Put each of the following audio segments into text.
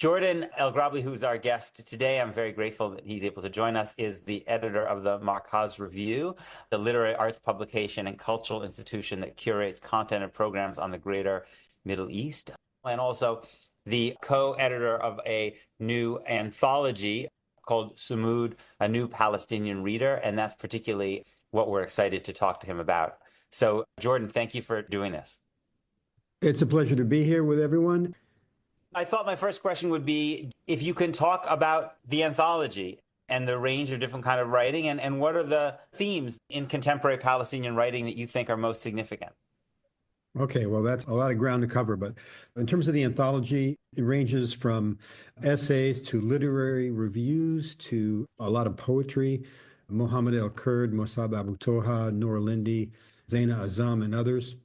Jordan Elgrably, who's our guest today, I'm very grateful that he's able to join us, is the editor of the Markaz Review, the literary arts publication and cultural institution that curates content and programs on the greater Middle East, and also the co-editor of a new anthology called Sumud, A New Palestinian Reader, and that's particularly what we're excited to talk to him about. So, Jordan, thank you for doing this. It's a pleasure to be here with everyone. I thought my first question would be if you can talk about the anthology and the range of different kind of writing, and what are the themes in contemporary Palestinian writing that you think are most significant? Okay, well, that's a lot of ground to cover, but in terms of the anthology, it ranges from essays to literary reviews to a lot of poetry. Mohammed El-Kurd, Mossab Abu Toha, Noor Lindy, Zaina Azam, and others.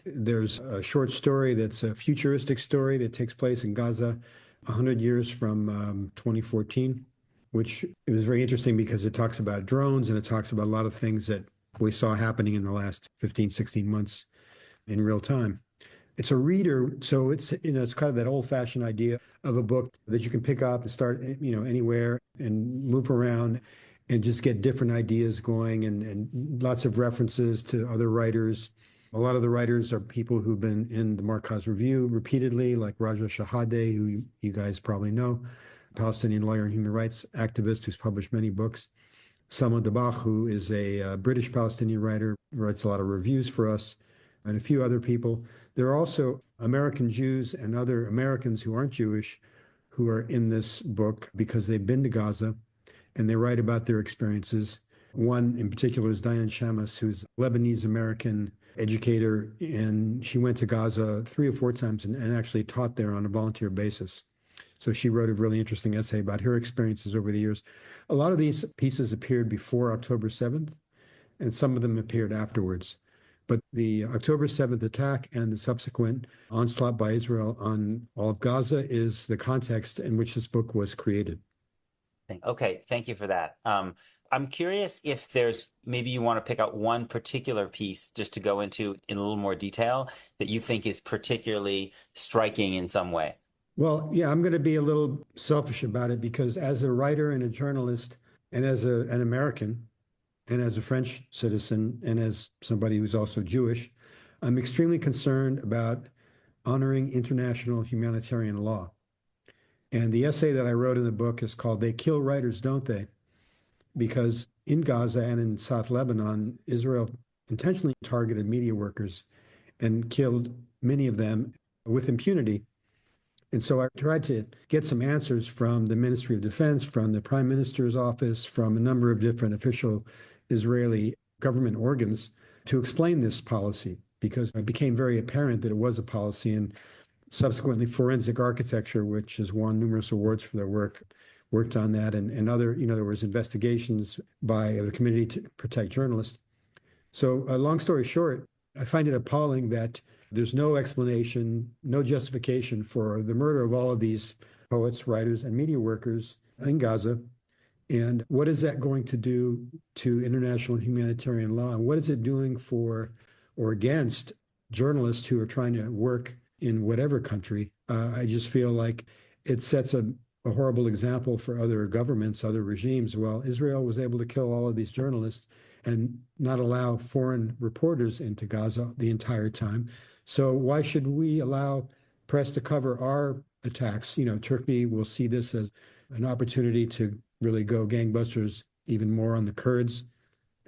There's a short story that's a futuristic story that takes place in Gaza 100 years from 2014, which is very interesting because it talks about drones and it talks about a lot of things that we saw happening in the last 15, 16 months in real time. It's a reader, so it's it's kind of that old-fashioned idea of a book that you can pick up and start anywhere and move around and just get different ideas going and lots of references to other writers. A lot of the writers are people who've been in the Markaz Review repeatedly, like Raja Shahade, who you guys probably know, Palestinian lawyer and human rights activist who's published many books. Salma Dabakh, who is a British Palestinian writer, writes a lot of reviews for us, and a few other people. There are also American Jews and other Americans who aren't Jewish who are in this book because they've been to Gaza and they write about their experiences. One in particular is Diane Shamas, who's Lebanese-American educator, and she went to Gaza 3 or 4 times and actually taught there on a volunteer basis. So she wrote a really interesting essay about her experiences over the years. A lot of these pieces appeared before October 7th, and some of them appeared afterwards. But the October 7th attack and the subsequent onslaught by Israel on all of Gaza is the context in which this book was created. Okay, thank you for that. I'm curious if there's maybe you want to pick out one particular piece just to go into in a little more detail that you think is particularly striking in some way. Well, yeah, I'm going to be a little selfish about it because as a writer and a journalist and as an American and as a French citizen and as somebody who's also Jewish, I'm extremely concerned about honoring international humanitarian law. And the essay that I wrote in the book is called They Kill Writers, Don't They? Because in Gaza and in South Lebanon, Israel intentionally targeted media workers and killed many of them with impunity. And so I tried to get some answers from the Ministry of Defense, from the Prime Minister's office, from a number of different official Israeli government organs to explain this policy, because it became very apparent that it was a policy. And subsequently, Forensic Architecture, which has won numerous awards for their work, worked on that, and other, there was investigations by the Committee to Protect Journalists. So long story short, I find it appalling that there's no explanation, no justification for the murder of all of these poets, writers, and media workers in Gaza. And what is that going to do to international humanitarian law? And what is it doing for or against journalists who are trying to work in whatever country? I just feel like it sets a horrible example for other governments, other regimes. Well, Israel was able to kill all of these journalists and not allow foreign reporters into Gaza the entire time. So why should we allow press to cover our attacks? Turkey will see this as an opportunity to really go gangbusters even more on the Kurds.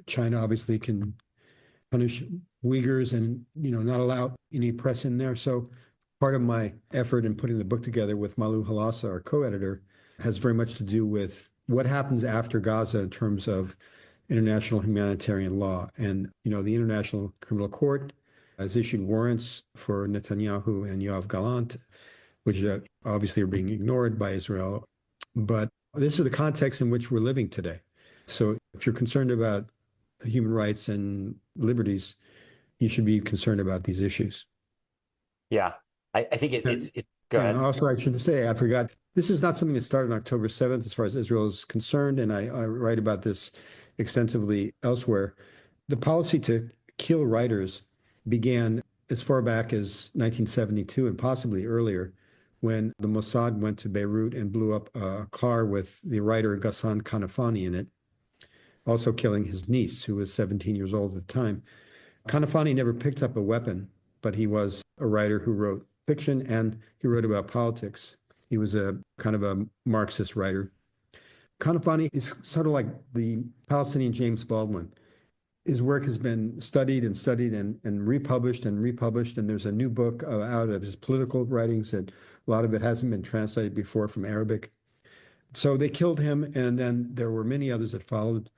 China obviously can punish Uyghurs and, not allow any press in there. So part of my effort in putting the book together with Malu Halasa, our co-editor, has very much to do with what happens after Gaza in terms of international humanitarian law. And, the International Criminal Court has issued warrants for Netanyahu and Yoav Gallant, which obviously are being ignored by Israel. But this is the context in which we're living today. So if you're concerned about human rights and liberties, you should be concerned about these issues. Yeah. I think it's go ahead. Also, I should say, I forgot, this is not something that started on October 7th as far as Israel is concerned, and I write about this extensively elsewhere. The policy to kill writers began as far back as 1972 and possibly earlier when the Mossad went to Beirut and blew up a car with the writer Ghassan Kanafani in it, also killing his niece, who was 17 years old at the time. Kanafani never picked up a weapon, but he was a writer who wrote fiction and he wrote about politics. He was a kind of a Marxist writer. Kanafani is sort of like the Palestinian James Baldwin. His work has been studied and studied and republished and republished. And there's a new book out of his political writings that a lot of it hasn't been translated before from Arabic. So they killed him. And then there were many others that followed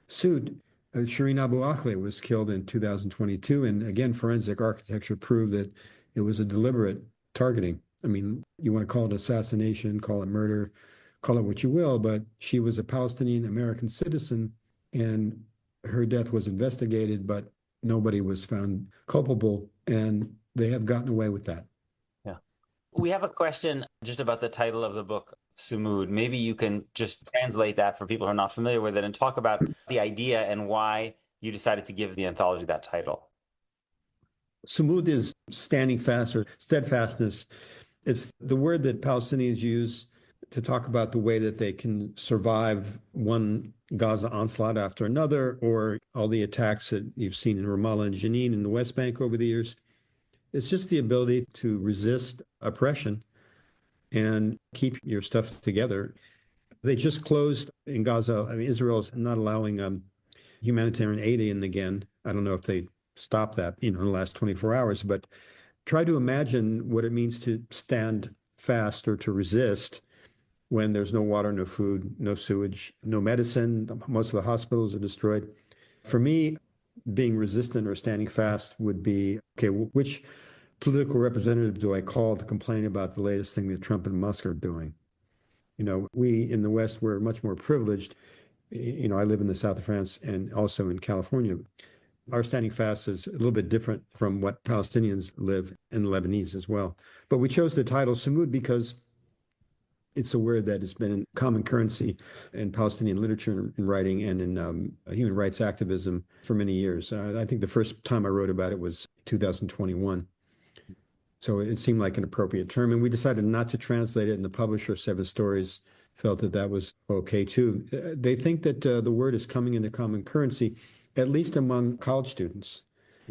suit. Shireen Abu Akleh was killed in 2022. And again, forensic architecture proved that it was a deliberate targeting. I mean, you want to call it assassination, call it murder, call it what you will, but she was a Palestinian American citizen and her death was investigated, but nobody was found culpable, and they have gotten away with that. Yeah. We have a question just about the title of the book, Sumud. Maybe you can just translate that for people who are not familiar with it and talk about the idea and why you decided to give the anthology that title. Sumud is standing fast or steadfastness. It's the word that Palestinians use to talk about the way that they can survive one Gaza onslaught after another, or all the attacks that you've seen in Ramallah and Jenin in the West Bank over the years. It's just the ability to resist oppression and keep your stuff together. They just closed in Gaza. I mean, Israel's not allowing humanitarian aid in again. I don't know if they stopped that, in the last 24 hours, but try to imagine what it means to stand fast or to resist when there's no water, no food, no sewage, no medicine. Most of the hospitals are destroyed. For me, being resistant or standing fast would be, okay, which political representative do I call to complain about the latest thing that Trump and Musk are doing? We in the West, we're much more privileged. I live in the south of France and also in California. Our standing fast is a little bit different from what Palestinians live in Lebanese as well. But we chose the title Sumud because it's a word that has been in common currency in Palestinian literature and writing and in human rights activism for many years. I think the first time I wrote about it was 2021. So it seemed like an appropriate term. And we decided not to translate it, and the publisher, Seven Stories, felt that that was okay too. They think that the word is coming into common currency, at least among college students.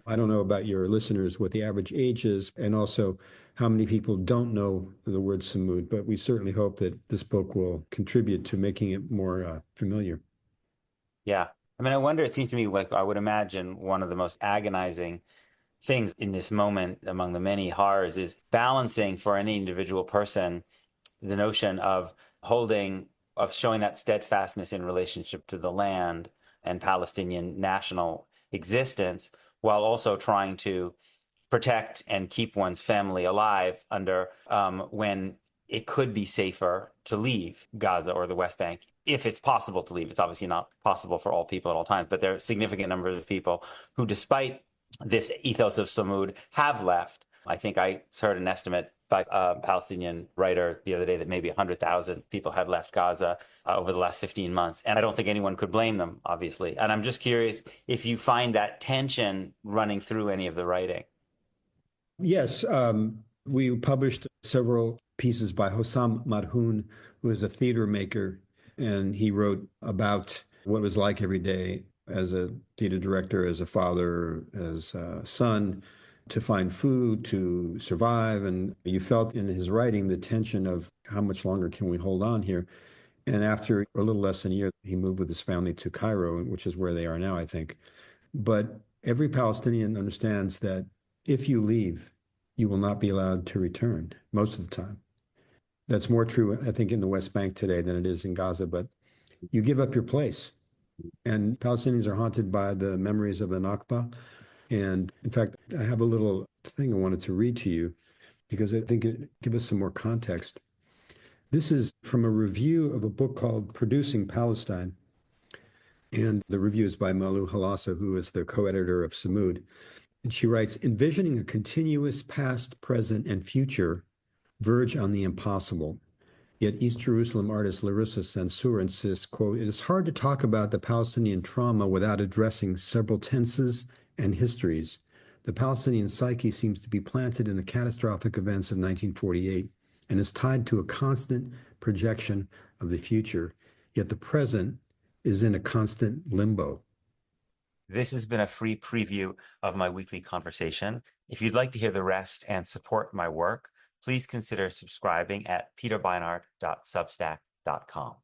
I don't know about your listeners, what the average age is, and also how many people don't know the word Samud, but we certainly hope that this book will contribute to making it more familiar. Yeah. I mean, I wonder, it seems to me like I would imagine one of the most agonizing things in this moment among the many horrors is balancing for any individual person the notion of showing that steadfastness in relationship to the land and Palestinian national existence, while also trying to protect and keep one's family alive under when it could be safer to leave Gaza or the West Bank, if it's possible to leave. It's obviously not possible for all people at all times, but there are significant numbers of people who, despite this ethos of Samud, have left. I think I heard an estimate by a Palestinian writer the other day that maybe 100,000 people had left Gaza over the last 15 months. And I don't think anyone could blame them, obviously. And I'm just curious if you find that tension running through any of the writing. Yes, we published several pieces by Hossam Madhoun, who is a theater maker, and he wrote about what it was like every day as a theater director, as a father, as a son, to find food, to survive. And you felt in his writing the tension of how much longer can we hold on here? And after a little less than a year, he moved with his family to Cairo, which is where they are now, I think. But every Palestinian understands that if you leave, you will not be allowed to return most of the time. That's more true, I think, in the West Bank today than it is in Gaza, but you give up your place. And Palestinians are haunted by the memories of the Nakba. And in fact, I have a little thing I wanted to read to you because I think it gives us some more context. This is from a review of a book called Producing Palestine. And the review is by Malu Halassa, who is the co-editor of Samud. And she writes, envisioning a continuous past, present, and future verge on the impossible. Yet East Jerusalem artist Larissa Sansour insists, quote, it is hard to talk about the Palestinian trauma without addressing several tenses and histories. The Palestinian psyche seems to be planted in the catastrophic events of 1948. and is tied to a constant projection of the future, yet the present is in a constant limbo. This has been a free preview of my weekly conversation. If you'd like to hear the rest and support my work, please consider subscribing at peterbeinart.substack.com.